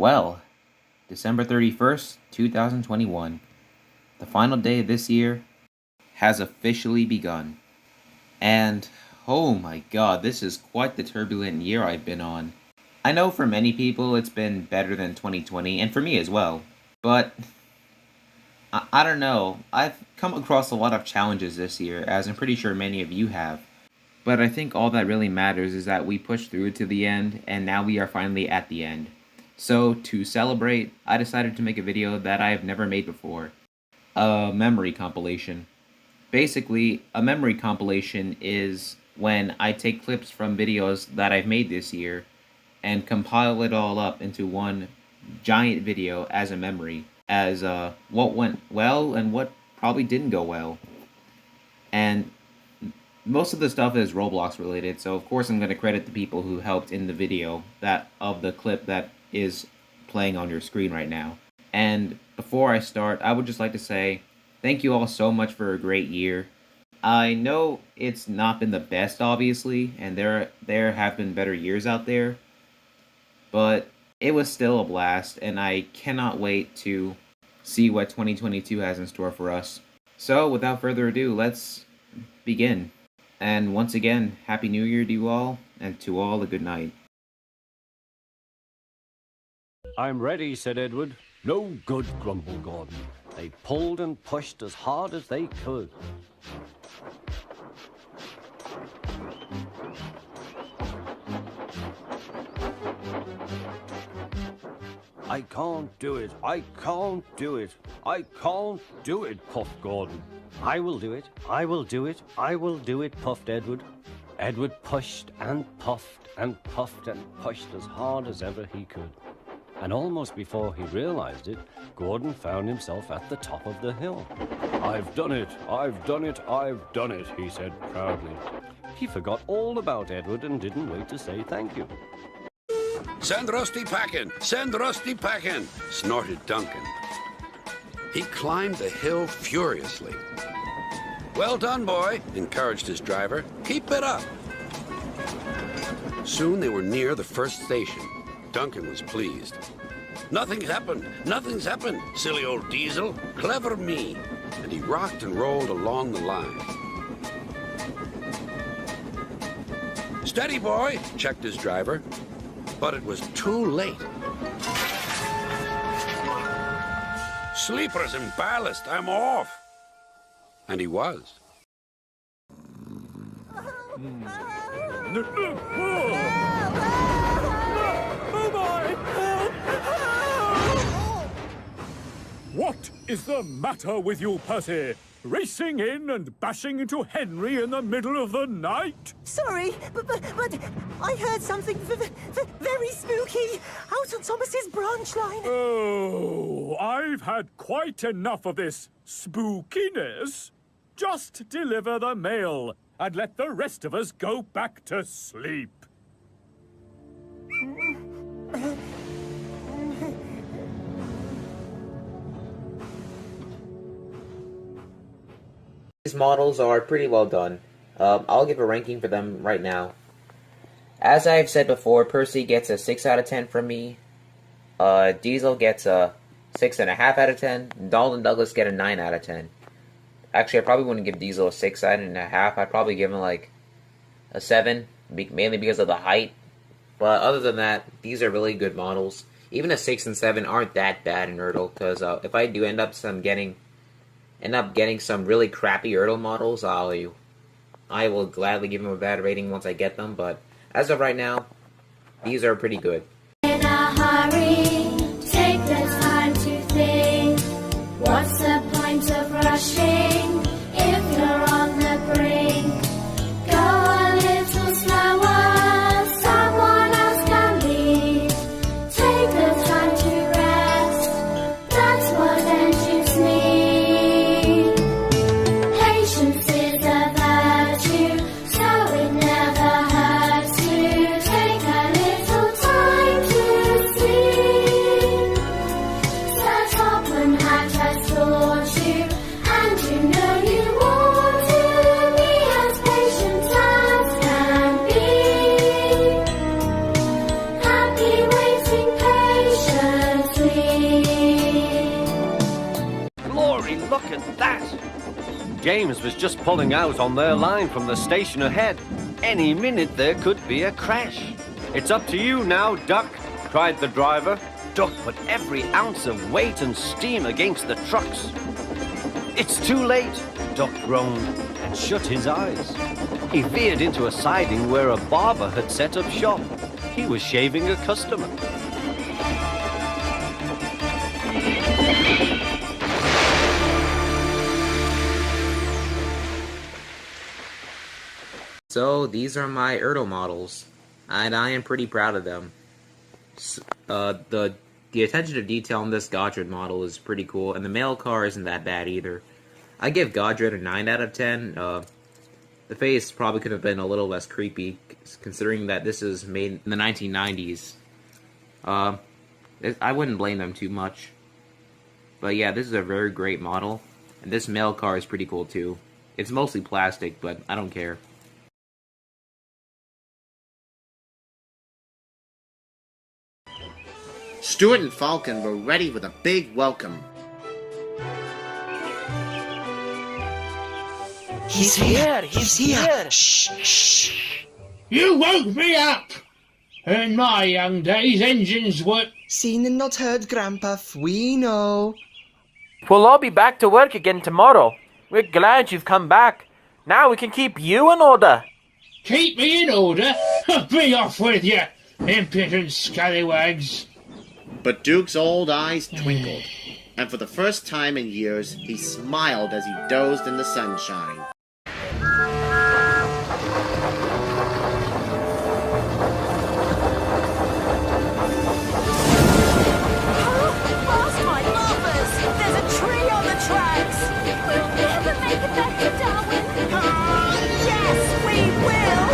Well, December 31st, 2021. The final day of this year has officially begun. And, oh my god, this is quite the turbulent year I've been on. I know for many people it's been better than 2020, and for me as well. But, I don't know, I've come across a lot of challenges this year, as I'm pretty sure many of you have. But I think all that really matters is that we pushed through to the end, and now we are finally at the end. So, to celebrate, I decided to make a video that I have never made before. A memory compilation. Basically, a memory compilation is when I take clips from videos that I've made this year and compile it all up into one giant video as a memory, as what went well and what probably didn't go well. And most of the stuff is Roblox related, so of course I'm going to credit the people who helped in the video of the clip that is playing on your screen right now. And before I start, I would just like to say thank you all so much for a great year. I know it's not been the best, obviously, and there have been better years out there, but it was still a blast, and I cannot wait to see what 2022 has in store for us. So, without further ado, let's begin. And once again, Happy New Year to you all, and to all a good night. "I'm ready," said Edward. "No good," grumbled Gordon. They pulled and pushed as hard as they could. "I can't do it, I can't do it, I can't do it," puffed Gordon. "I will do it, I will do it, I will do it," puffed Edward. Edward pushed and puffed and puffed and pushed as hard as ever he could. And almost before he realized it, Gordon found himself at the top of the hill. "I've done it, I've done it, I've done it," he said proudly. He forgot all about Edward and didn't wait to say thank you. "Send Rusty packing! Send Rusty packing!" snorted Duncan. He climbed the hill furiously. "Well done, boy," encouraged his driver. "Keep it up." Soon they were near the first station. Duncan was pleased. "Nothing's happened, nothing's happened, silly old diesel. Clever me." And he rocked and rolled along the line. "Steady, boy," checked his driver. But it was too late. "Sleepers and ballast, I'm off." And he was. What is the matter with you, Percy? Racing in and bashing into Henry in the middle of the night? Sorry, but I heard something very spooky out on Thomas's branch line. Oh, I've had quite enough of this spookiness. Just deliver the mail and let the rest of us go back to sleep. These models are pretty well done. I'll give a ranking for them right now. As I've said before, Percy gets a 6 out of 10 from me. Diesel gets a 6.5 out of 10. Donald and Douglas get a 9 out of 10. Actually, I probably wouldn't give Diesel a 6.5. I'd probably give him like a 7, mainly because of the height. But other than that, these are really good models. Even a 6 and 7 aren't that bad in Ertl, because if I do end up getting some really crappy Ertl models, I will gladly give them a bad rating once I get them, but as of right now, these are pretty good. In a hurry, take the time to think. What's the point of rushing if you're on the brink? Go a little slower, someone else can lead. Take the time to rest, that's what engines need. Patience is a virtue, so it never hurts to take a little time to sleep. Sir Topham had just taught you, and you Hey, look at that! James was just pulling out on their line from the station ahead. Any minute there could be a crash. It's up to you now, Duck, cried the driver. Duck put every ounce of weight and steam against the trucks. It's too late, Duck groaned and shut his eyes. He veered into a siding where a barber had set up shop. He was shaving a customer. So these are my Ertl models, and I am pretty proud of them. The attention to detail on this Godred model is pretty cool, and the mail car isn't that bad either. I give Godred a 9 out of 10. The face probably could have been a little less creepy, considering that this is made in the 1990s. I wouldn't blame them too much. But yeah, this is a very great model, and this mail car is pretty cool too. It's mostly plastic, but I don't care. Stuart and Falcon were ready with a big welcome. He's here! He's here! Shh, shh. You woke me up! In my young days, engines were... Seen and not heard, Grandpa, we know. We'll all be back to work again tomorrow. We're glad you've come back. Now we can keep you in order. Keep me in order? Be off with you, impudent scallywags. But Duke's old eyes twinkled, and for the first time in years, he smiled as he dozed in the sunshine. Past my lovers! There's a tree on the tracks! We'll never make it back to Darwin! Yes, we will!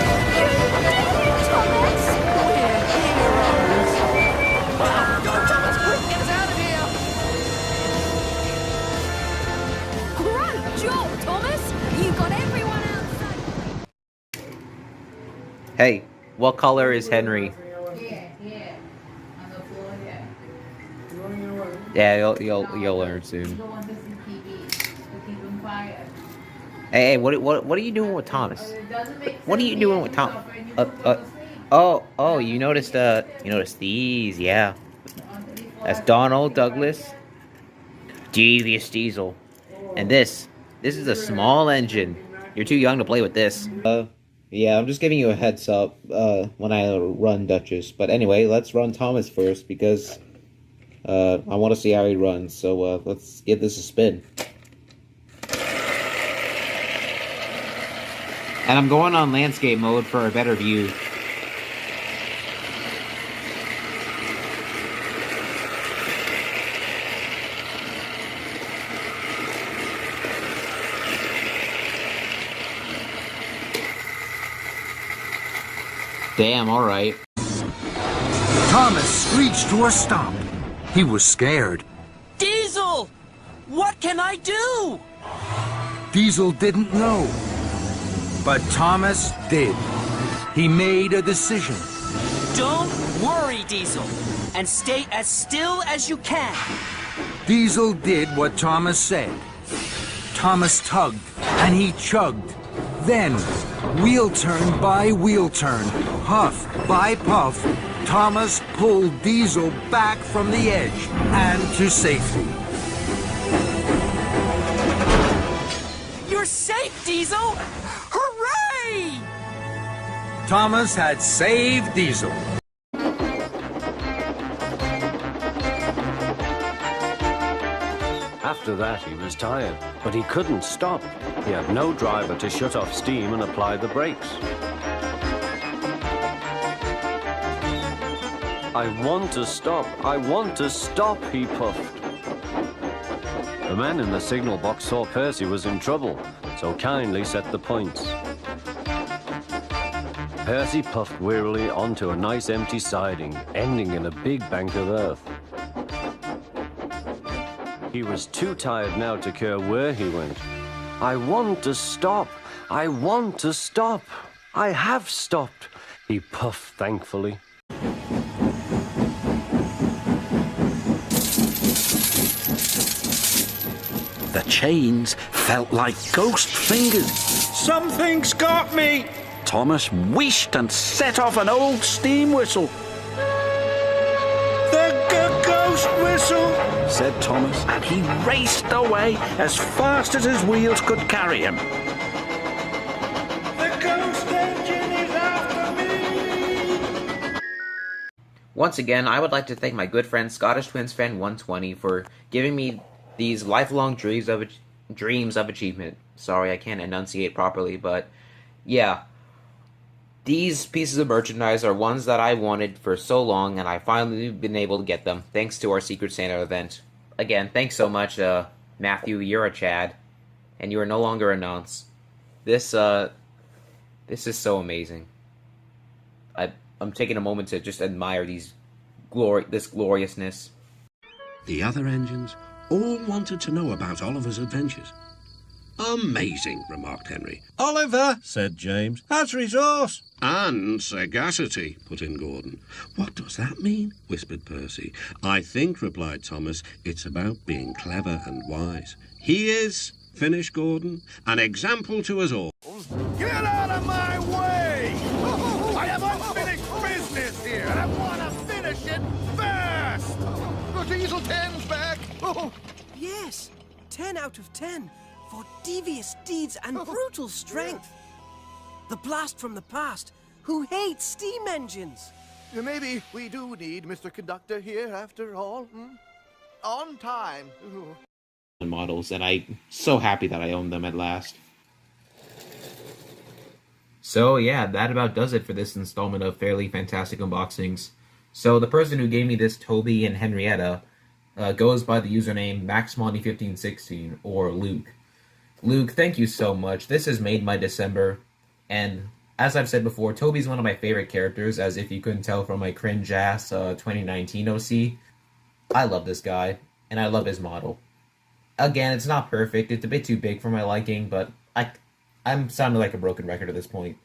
You did it, Thomas! We're heroes! Go, Thomas, quick, get us out of here! Great job, Thomas! You got everyone outside! Hey, what color is Henry? Yeah, you'll learn soon. Hey, what are you doing with Thomas? What are you doing with Tom? Oh, you noticed these? Yeah, that's Donald Douglas, devious diesel, and this is a small engine. You're too young to play with this. Yeah, I'm just giving you a heads up when I run Duchess. But anyway, let's run Thomas first because I want to see how he runs. So let's give this a spin. And I'm going on landscape mode for a better view. Damn, alright. Thomas screeched to a stop. He was scared. Diesel! What can I do? Diesel didn't know. But Thomas did. He made a decision. Don't worry, Diesel, and stay as still as you can. Diesel did what Thomas said. Thomas tugged, and he chugged. Then, wheel turn by wheel turn, puff by puff, Thomas pulled Diesel back from the edge and to safety. You're safe, Diesel! Hooray! Thomas had saved Diesel. After that, he was tired, but he couldn't stop. He had no driver to shut off steam and apply the brakes. I want to stop, he puffed. The man in the signal box saw Percy was in trouble, so kindly set the points. Percy puffed wearily onto a nice empty siding, ending in a big bank of earth. He was too tired now to care where he went. I want to stop. I want to stop. I have stopped, he puffed thankfully. The chains felt like ghost fingers. Something's got me! Thomas wheeshed and set off an old steam whistle. The ghost whistle! Said Thomas, and he raced away as fast as his wheels could carry him. The ghost engine is after me! Once again, I would like to thank my good friend Scottish Twins Fan 120 for giving me these lifelong dreams of achievement. Sorry, I can't enunciate properly, but yeah. These pieces of merchandise are ones that I wanted for so long, and I finally been able to get them, thanks to our Secret Santa event. Again, thanks so much, Matthew, you're a Chad, and you are no longer a nonce. This is so amazing. I'm taking a moment to just admire this gloriousness. The other engines all wanted to know about Oliver's adventures. Amazing, remarked Henry. Oliver, said James, has resource. And sagacity, put in Gordon. What does that mean? Whispered Percy. I think, replied Thomas, it's about being clever and wise. He is, finished Gordon, an example to us all. Get out of my way! I have unfinished business here, and I want to finish it fast! The diesel 10's back! Yes, 10 out of 10. For devious deeds and brutal strength. The blast from the past, who hates steam engines. Maybe we do need Mr. Conductor here after all. On time. Models, and I'm so happy that I own them at last. So yeah, that about does it for this installment of Fairly Fantastic Unboxings. So the person who gave me this, Toby and Henrietta, goes by the username MaxMonty1516, or Luke. Luke, thank you so much. This has made my December, and as I've said before, Toby's one of my favorite characters, as if you couldn't tell from my cringe-ass 2019 OC. I love this guy, and I love his model. Again, it's not perfect, it's a bit too big for my liking, but I'm sounding like a broken record at this point.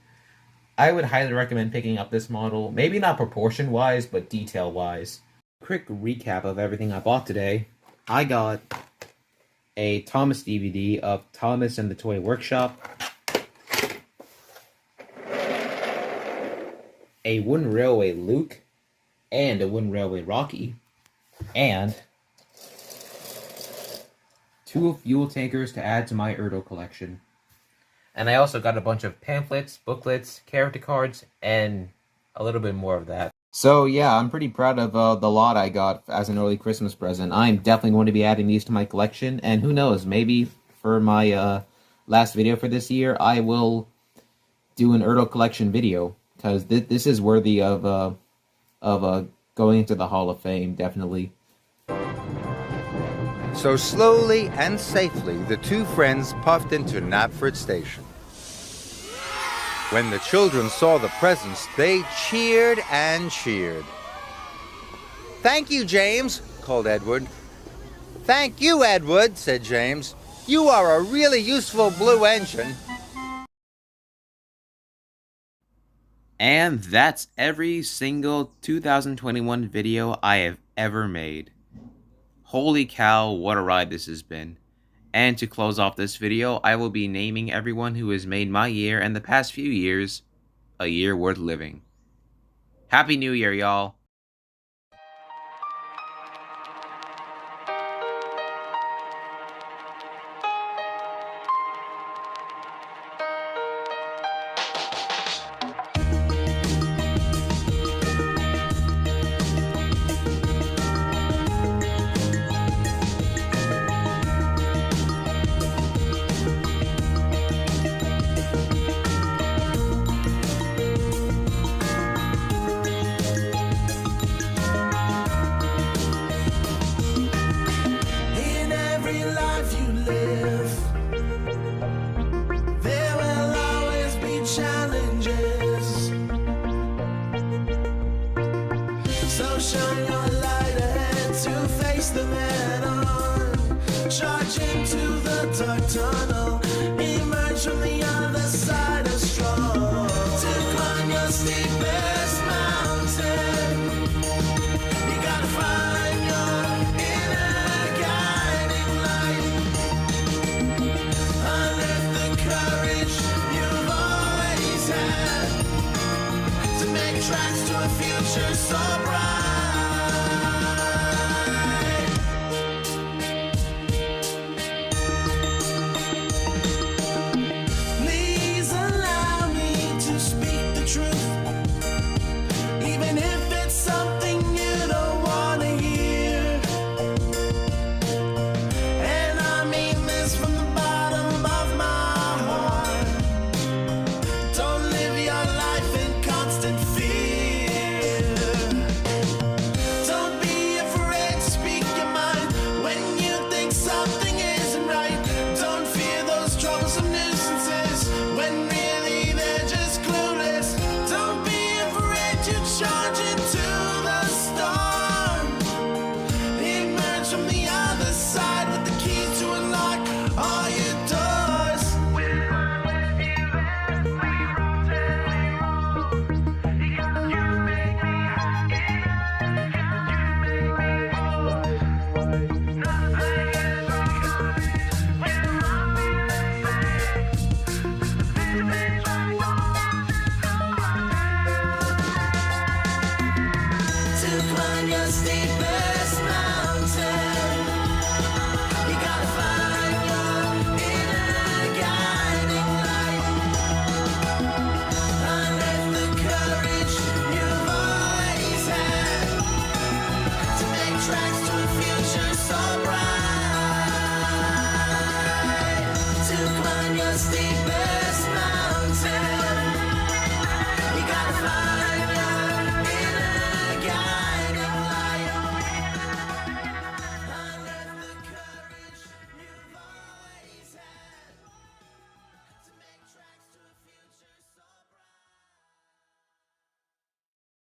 I would highly recommend picking up this model, maybe not proportion-wise, but detail-wise. Quick recap of everything I bought today. I got a Thomas DVD of Thomas and the Toy Workshop, a Wooden Railway Luke, and a Wooden Railway Rocky, and 2 fuel tankers to add to my Erdo collection. And I also got a bunch of pamphlets, booklets, character cards, and a little bit more of that. So yeah, I'm pretty proud of the lot I got as an early Christmas present. I'm definitely going to be adding these to my collection, and who knows, maybe for my last video for this year, I will do an Erdo collection video, because this is worthy of going into the Hall of Fame, definitely. So slowly and safely, the two friends puffed into Knapford Station. When the children saw the presents, they cheered and cheered. "Thank you, James," called Edward. "Thank you, Edward," said James. "You are a really useful blue engine." And that's every single 2021 video I have ever made. Holy cow, what a ride this has been. And to close off this video, I will be naming everyone who has made my year and the past few years a year worth living. Happy New Year, y'all. Shine your light ahead to face them head on. Charge into the dark tunnel, emerge from the